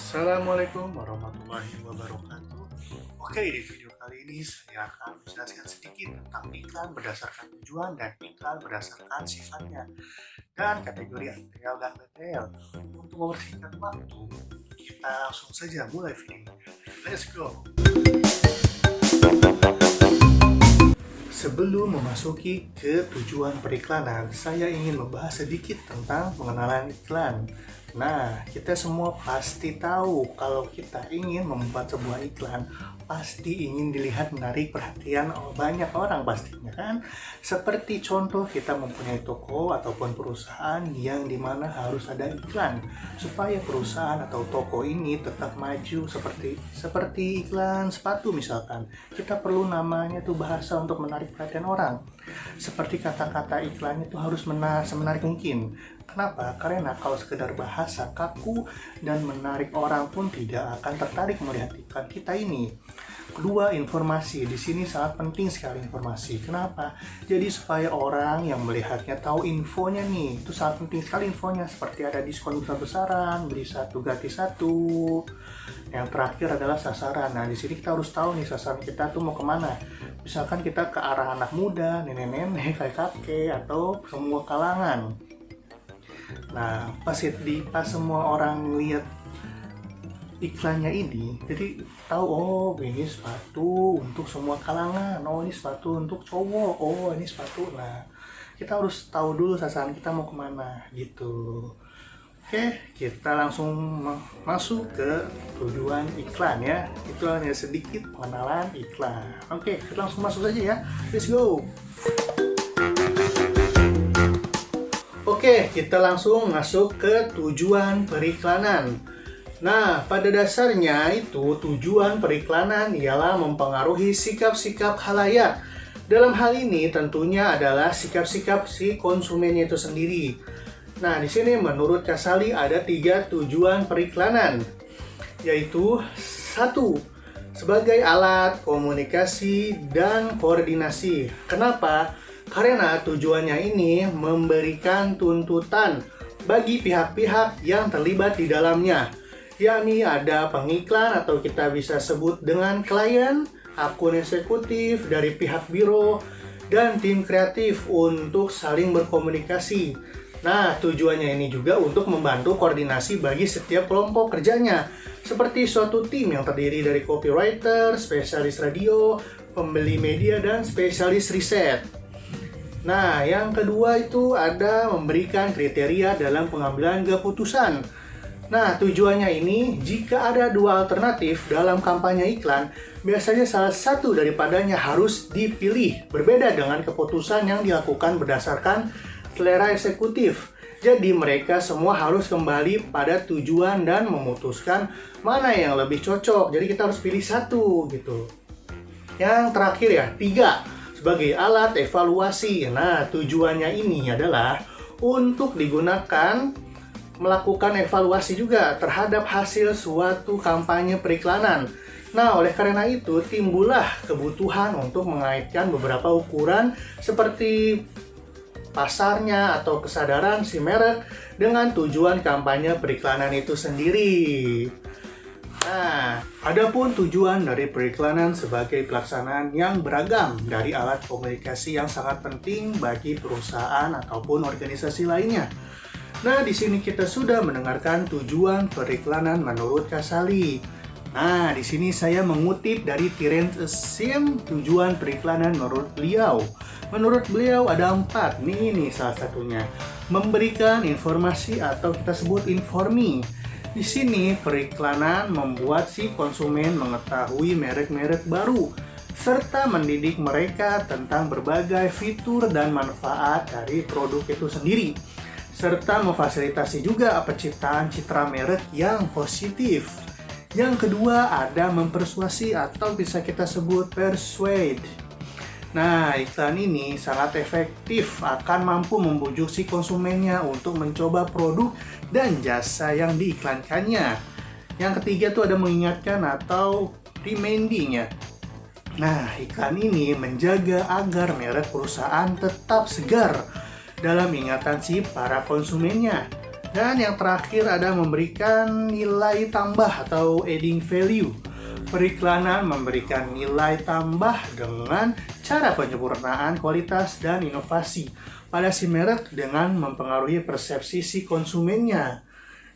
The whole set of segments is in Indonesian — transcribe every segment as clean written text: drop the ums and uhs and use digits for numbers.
Assalamualaikum warahmatullahi wabarakatuh. Oke, di video kali ini saya akan menjelaskan sedikit tentang iklan berdasarkan tujuan dan iklan berdasarkan sifatnya dan kategori RTL dan BTL. Untuk mempersingkat waktu, kita langsung saja mulai videonya. Let's go! Sebelum memasuki ke tujuan periklanan, saya ingin membahas sedikit tentang pengenalan iklan. Nah, kita semua pasti tahu kalau kita ingin membuat sebuah iklan, pasti ingin dilihat menarik perhatian banyak orang pastinya kan. Seperti contoh kita mempunyai toko ataupun perusahaan yang dimana harus ada iklan supaya perusahaan atau toko ini tetap maju seperti iklan sepatu misalkan. Kita perlu namanya tuh bahasa untuk menarik perhatian orang. Seperti kata-kata iklannya itu harus semenarik mungkin. Kenapa? Karena kalau sekedar bahasa kaku dan menarik orang pun tidak akan tertarik melihat iklan kita ini. Kedua, informasi. Di sini sangat penting sekali informasi. Kenapa? Jadi supaya orang yang melihatnya tahu infonya nih. Itu sangat penting sekali infonya. Seperti ada diskon besar-besaran, beli satu gratis satu. Yang terakhir adalah sasaran. Nah, di sini kita harus tahu nih sasaran kita tuh mau kemana. Misalkan kita ke arah anak muda, nenek-nenek, kakek-kakek, atau semua kalangan. Nah, pas semua orang lihat iklannya ini, jadi tahu oh ini sepatu untuk semua kalangan, oh ini sepatu untuk cowok, oh ini sepatu. Nah, kita harus tahu dulu sasaran kita mau kemana gitu. Oke, kita langsung masuk ke tujuan iklan ya. Itu hanya sedikit pengenalan iklan. Oke, kita langsung masuk saja ya. Let's go. Oke, kita langsung masuk ke tujuan periklanan. Nah, pada dasarnya itu tujuan periklanan ialah mempengaruhi sikap-sikap khalayak. Dalam hal ini tentunya adalah sikap-sikap si konsumennya itu sendiri. Nah, di sini menurut Kasali ada 3 tujuan periklanan, yaitu 1. Sebagai alat komunikasi dan koordinasi. Kenapa? Karena tujuannya ini memberikan tuntutan bagi pihak-pihak yang terlibat di dalamnya, yakni ada pengiklan atau kita bisa sebut dengan klien, akun eksekutif dari pihak biro, dan tim kreatif untuk saling berkomunikasi. Nah, tujuannya ini juga untuk membantu koordinasi bagi setiap kelompok kerjanya, seperti suatu tim yang terdiri dari copywriter, spesialis radio, pembeli media, dan spesialis riset. Nah, yang kedua itu ada memberikan kriteria dalam pengambilan keputusan. Nah, tujuannya ini jika ada 2 alternatif dalam kampanye iklan, biasanya salah satu daripadanya harus dipilih, berbeda dengan keputusan yang dilakukan berdasarkan selera eksekutif. Jadi mereka semua harus kembali pada tujuan dan memutuskan mana yang lebih cocok. Jadi kita harus pilih satu gitu. Yang terakhir ya, 3. Sebagai alat evaluasi. Nah, tujuannya ini adalah untuk digunakan melakukan evaluasi juga terhadap hasil suatu kampanye periklanan. Nah, oleh karena itu timbullah kebutuhan untuk mengaitkan beberapa ukuran seperti pasarnya atau kesadaran si merek dengan tujuan kampanye periklanan itu sendiri. Nah, adapun tujuan dari periklanan sebagai pelaksanaan yang beragam dari alat komunikasi yang sangat penting bagi perusahaan ataupun organisasi lainnya. Nah, di sini kita sudah mendengarkan tujuan periklanan menurut Kasali. Nah, di sini saya mengutip dari Terence Sim tujuan periklanan menurut beliau. Menurut beliau ada 4, nih salah satunya. Memberikan informasi atau kita sebut informi. Di sini periklanan membuat si konsumen mengetahui merek-merek baru serta mendidik mereka tentang berbagai fitur dan manfaat dari produk itu sendiri, serta memfasilitasi juga penciptaan citra merek yang positif. Yang kedua ada mempersuasi atau bisa kita sebut persuade. Nah, iklan ini sangat efektif, akan mampu membujuk si konsumennya untuk mencoba produk dan jasa yang diiklankannya. Yang ketiga tuh ada mengingatkan atau reminding ya. Nah, iklan ini menjaga agar merek perusahaan tetap segar dalam ingatan si para konsumennya. Dan yang terakhir ada memberikan nilai tambah atau adding value. Periklanan memberikan nilai tambah dengan cara penyempurnaan kualitas dan inovasi pada si merek dengan mempengaruhi persepsi si konsumennya.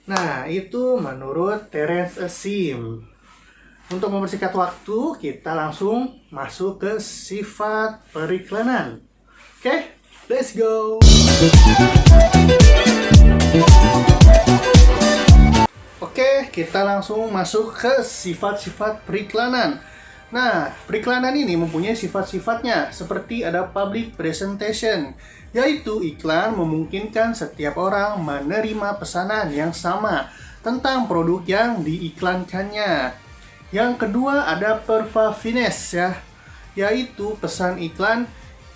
Nah, itu menurut Terence Asim. Untuk mempersingkat waktu, kita langsung masuk ke sifat periklanan. Oke, let's go! Oke, kita langsung masuk ke sifat-sifat periklanan. Nah, periklanan ini mempunyai sifat-sifatnya, seperti ada public presentation, yaitu iklan memungkinkan setiap orang menerima pesanan yang sama tentang produk yang diiklankannya. Yang kedua ada pervasiveness ya, yaitu pesan iklan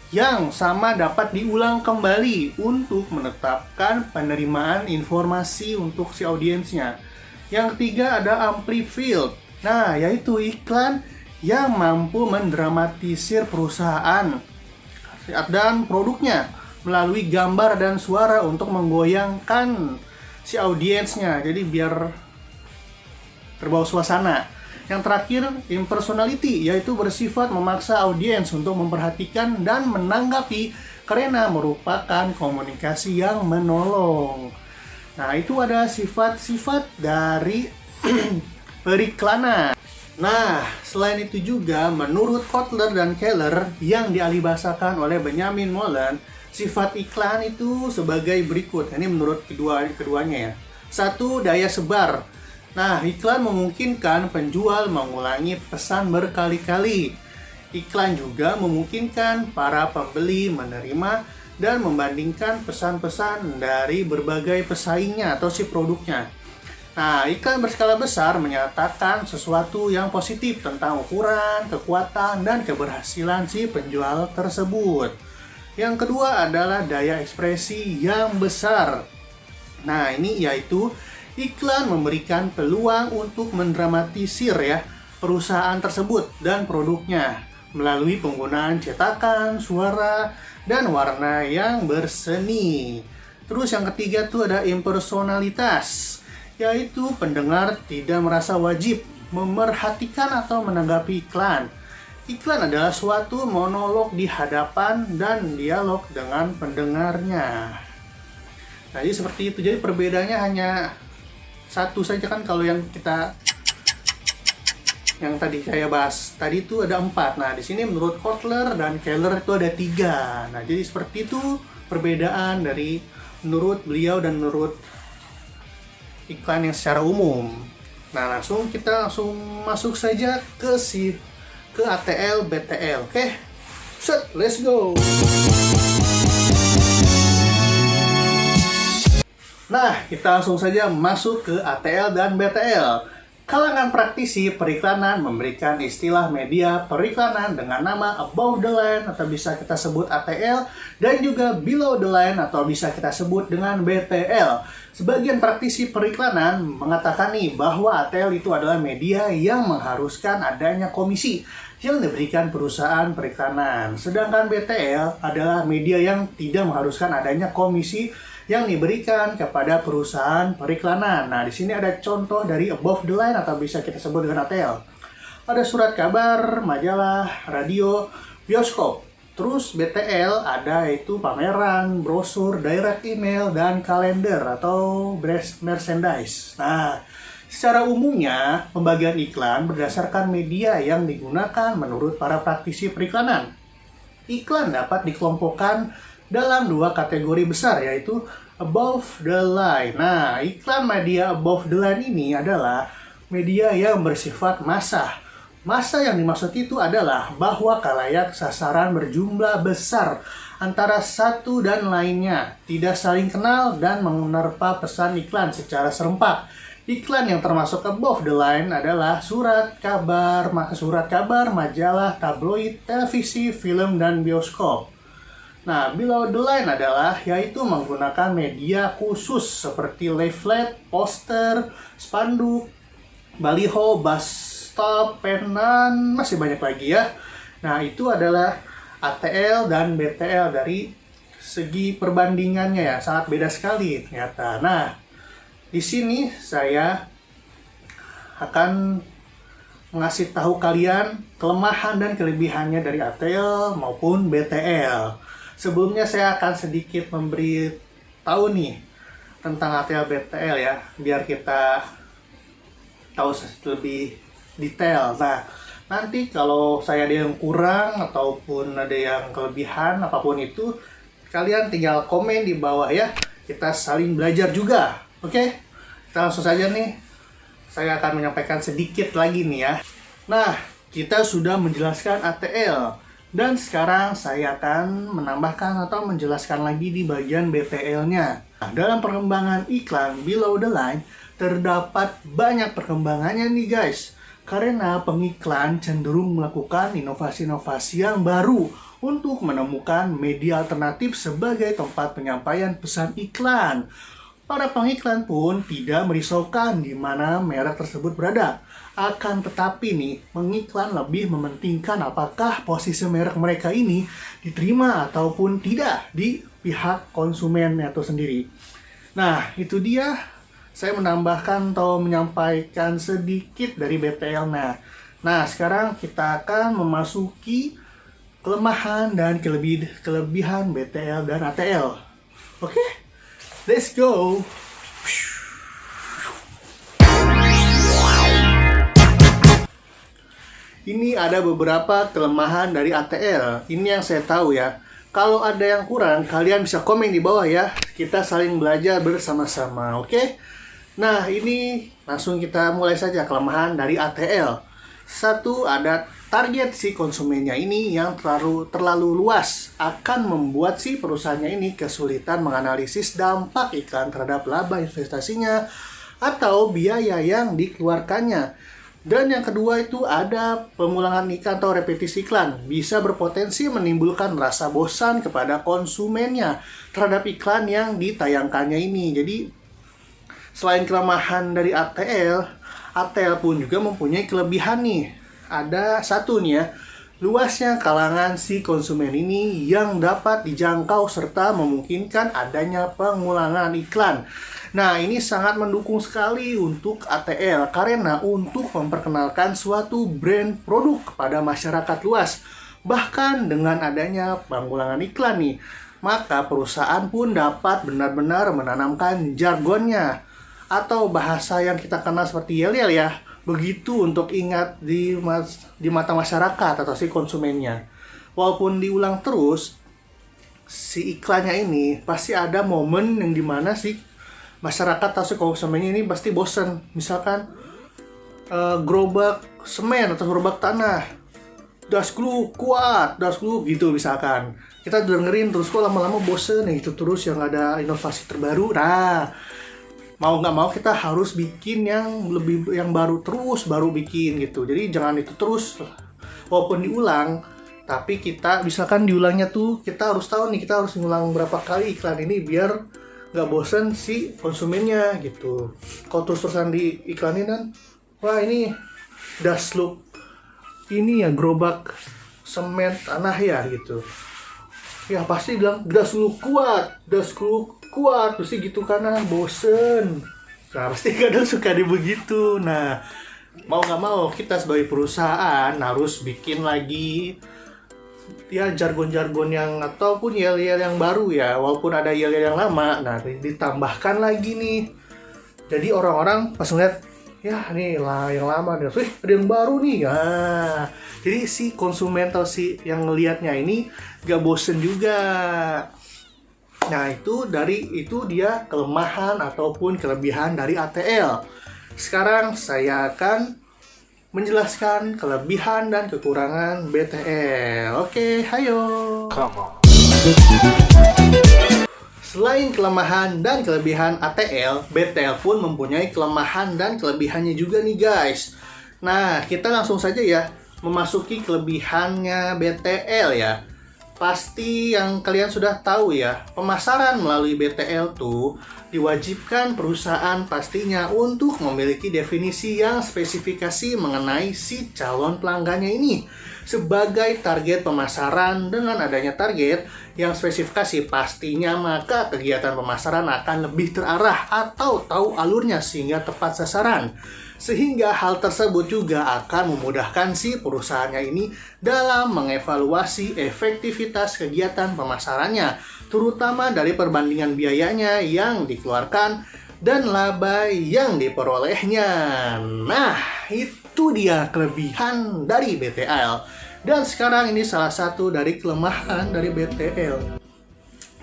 yang sama dapat diulang kembali untuk menetapkan penerimaan informasi untuk si audiensnya. Yang ketiga ada amplified. Nah, yaitu iklan yang mampu mendramatisir perusahaan dan produknya melalui gambar dan suara untuk menggoyangkan si audiensnya. Jadi biar terbawa suasana. Yang terakhir, impersonality, yaitu bersifat memaksa audiens untuk memperhatikan dan menanggapi karena merupakan komunikasi yang menolong. Nah, itu ada sifat-sifat dari periklanan. Nah, selain itu juga, menurut Kotler dan Keller yang dialihbahasakan oleh Benjamin Molen, sifat iklan itu sebagai berikut. Ini menurut keduanya ya. 1. Daya sebar. Nah, iklan memungkinkan penjual mengulangi pesan berkali-kali. Iklan juga memungkinkan para pembeli menerima dan membandingkan pesan-pesan dari berbagai pesaingnya atau si produknya. Nah, iklan berskala besar menyatakan sesuatu yang positif tentang ukuran, kekuatan, dan keberhasilan si penjual tersebut. Yang kedua adalah daya ekspresi yang besar. Nah, ini yaitu iklan memberikan peluang untuk mendramatisir ya perusahaan tersebut dan produknya melalui penggunaan cetakan, suara, dan warna yang berseni. Terus yang ketiga tuh ada impersonalitas, yaitu pendengar tidak merasa wajib memerhatikan atau menanggapi iklan. Iklan adalah suatu monolog di hadapan dan dialog dengan pendengarnya. Nah, jadi seperti itu. Jadi perbedaannya hanya satu saja kan, kalau yang tadi saya bahas tadi itu ada 4. Nah, di sini menurut Kotler dan Keller itu ada 3. Nah, jadi seperti itu perbedaan dari menurut beliau dan menurut iklan yang secara umum. Nah, kita langsung masuk saja ke ATL BTL. Oke. Set, let's go. Nah, kita langsung saja masuk ke ATL dan BTL. Kalangan praktisi periklanan memberikan istilah media periklanan dengan nama above the line atau bisa kita sebut ATL, dan juga below the line atau bisa kita sebut dengan BTL. Sebagian praktisi periklanan mengatakan nih bahwa ATL itu adalah media yang mengharuskan adanya komisi yang diberikan perusahaan periklanan. Sedangkan BTL adalah media yang tidak mengharuskan adanya komisi yang diberikan kepada perusahaan periklanan. Nah, di sini ada contoh dari above the line atau bisa kita sebut dengan ATL. Ada surat kabar, majalah, radio, bioskop. Terus BTL ada itu pameran, brosur, direct email, dan kalender atau merchandise. Nah, secara umumnya pembagian iklan berdasarkan media yang digunakan menurut para praktisi periklanan. Iklan dapat dikelompokkan dalam 2 kategori besar, yaitu above the line. Nah, iklan media above the line ini adalah media yang bersifat massah. Massa yang dimaksud itu adalah bahwa khalayak sasaran berjumlah besar antara satu dan lainnya, tidak saling kenal dan menerpa pesan iklan secara serempak. Iklan yang termasuk above the line adalah surat kabar, majalah, tabloid, televisi, film, dan bioskop. Nah, below the line adalah yaitu menggunakan media khusus seperti leaflet, poster, spanduk, baliho, bus stop, penan, masih banyak lagi ya. Nah, itu adalah ATL dan BTL dari segi perbandingannya ya, sangat beda sekali ternyata. Nah, Di sini saya akan mengasih tahu kalian kelemahan dan kelebihannya dari ATL maupun BTL. Sebelumnya saya akan sedikit memberi tahu nih tentang ATL BTL ya, biar kita tahu lebih detail. Nah, nanti kalau saya ada yang kurang ataupun ada yang kelebihan apapun itu, kalian tinggal komen di bawah ya. Kita saling belajar juga. Oke? Kita langsung saja nih. Saya akan menyampaikan sedikit lagi nih ya. Nah, kita sudah menjelaskan ATL. Dan sekarang saya akan menambahkan atau menjelaskan lagi di bagian BTL-nya. Nah, dalam perkembangan iklan below the line, terdapat banyak perkembangannya nih guys. Karena pengiklan cenderung melakukan inovasi-inovasi yang baru untuk menemukan media alternatif sebagai tempat penyampaian pesan iklan. Para pengiklan pun tidak merisaukan di mana merek tersebut berada. Akan tetapi nih, pengiklan lebih mementingkan apakah posisi merek mereka ini diterima ataupun tidak di pihak konsumen atau sendiri. Nah, itu dia. Saya menambahkan atau menyampaikan sedikit dari BTL. Nah, sekarang kita akan memasuki kelemahan dan kelebihan BTL dan ATL. Oke? Let's go! Ini ada beberapa kelemahan dari ATL. Ini yang saya tahu ya. Kalau ada yang kurang, kalian bisa komen di bawah ya. Kita saling belajar bersama-sama, oke? Nah, ini langsung kita mulai saja kelemahan dari ATL. Satu, ada target si konsumennya ini yang terlalu luas, akan membuat si perusahaannya ini kesulitan menganalisis dampak iklan terhadap laba investasinya atau biaya yang dikeluarkannya. Dan yang kedua itu ada pengulangan iklan atau repetisi iklan, bisa berpotensi menimbulkan rasa bosan kepada konsumennya terhadap iklan yang ditayangkannya ini. Jadi selain kelemahan dari ATL, ATL pun juga mempunyai kelebihan nih. Ada satu nih ya, luasnya kalangan si konsumen ini yang dapat dijangkau serta memungkinkan adanya pengulangan iklan. Nah, ini sangat mendukung sekali untuk ATL karena untuk memperkenalkan suatu brand produk kepada masyarakat luas. Bahkan dengan adanya pengulangan iklan nih, maka perusahaan pun dapat benar-benar menanamkan jargonnya atau bahasa yang kita kenal seperti yel-yel ya. Begitu untuk ingat di mata masyarakat atau si konsumennya. Walaupun diulang terus, si iklannya ini pasti ada momen yang dimana si masyarakat atau si konsumennya ini pasti bosen. Misalkan gerobak semen atau gerobak tanah, dasku kuat, dasku gitu misalkan. Kita dengerin terus kok lama-lama bosen itu terus yang ada inovasi terbaru. Nah, mau nggak mau kita harus bikin yang baru terus baru bikin gitu. Jadi jangan itu terus walaupun diulang, tapi kita misalkan diulangnya tuh kita harus tahu nih kita harus ngulang berapa kali iklan ini biar nggak bosen si konsumennya gitu. Kalau terus-terusan diiklanin kan, wah ini Dasloop ini ya gerobak semen tanah ya gitu. Ya pasti bilang Dasloop kuat, pasti gitu karena bosen. Nah, pasti kadang suka begitu. Nah, mau nggak mau kita sebagai perusahaan harus bikin lagi ya jargon-jargon yang ataupun yel-yel yang baru ya. Walaupun ada yel-yel yang lama, nah ditambahkan lagi nih. Jadi orang-orang pas ngeliat, ya nih lah yang lama, ada yang baru nih. Nah, jadi si konsumen atau si yang ngelihatnya ini gak bosen juga. Nah, itu dia kelemahan ataupun kelebihan dari ATL. Sekarang saya akan menjelaskan kelebihan dan kekurangan BTL. Oke, hayo. Come on. Selain kelemahan dan kelebihan ATL, BTL pun mempunyai kelemahan dan kelebihannya juga nih guys. Nah, kita langsung saja ya memasuki kelebihannya BTL ya. Pasti yang kalian sudah tahu ya, pemasaran melalui BTL tuh diwajibkan perusahaan pastinya untuk memiliki definisi yang spesifikasi mengenai si calon pelanggannya ini. Sebagai target pemasaran, dengan adanya target yang spesifikasi pastinya maka kegiatan pemasaran akan lebih terarah atau tahu alurnya sehingga tepat sasaran. Sehingga hal tersebut juga akan memudahkan si perusahaannya ini dalam mengevaluasi efektivitas kegiatan pemasarannya, terutama dari perbandingan biayanya yang dikeluarkan dan laba yang diperolehnya. Nah, itu dia kelebihan dari BTL. Dan sekarang ini salah satu dari kelemahan dari BTL.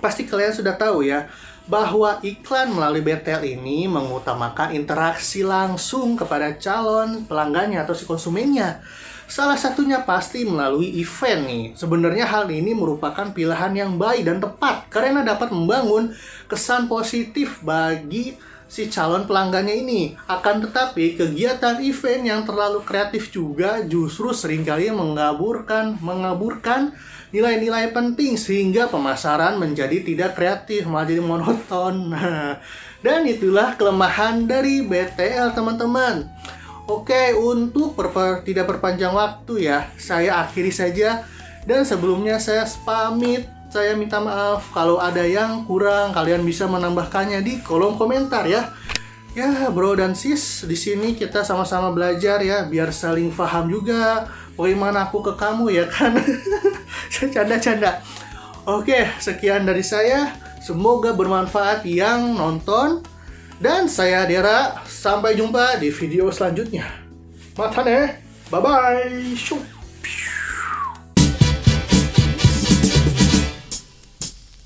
Pasti kalian sudah tahu ya, bahwa iklan melalui BTL ini mengutamakan interaksi langsung kepada calon pelanggannya atau si konsumennya. Salah satunya pasti melalui event nih. Sebenarnya hal ini merupakan pilihan yang baik dan tepat karena dapat membangun kesan positif bagi si calon pelanggannya ini. Akan tetapi kegiatan event yang terlalu kreatif juga justru seringkali mengaburkan nilai-nilai penting sehingga pemasaran menjadi tidak kreatif, malah jadi monoton. Dan itulah kelemahan dari BTL, teman-teman. Oke, untuk tidak berpanjang waktu ya, saya akhiri saja. Dan sebelumnya saya pamit. Saya minta maaf kalau ada yang kurang, kalian bisa menambahkannya di kolom komentar ya. Ya, bro dan sis, di sini kita sama-sama belajar ya, biar saling paham juga bagaimana aku ke kamu ya kan. Canda-canda. Oke, sekian dari saya. Semoga bermanfaat yang nonton. Dan saya Dera. Sampai jumpa di video selanjutnya. Matane. Bye-bye. Syuk.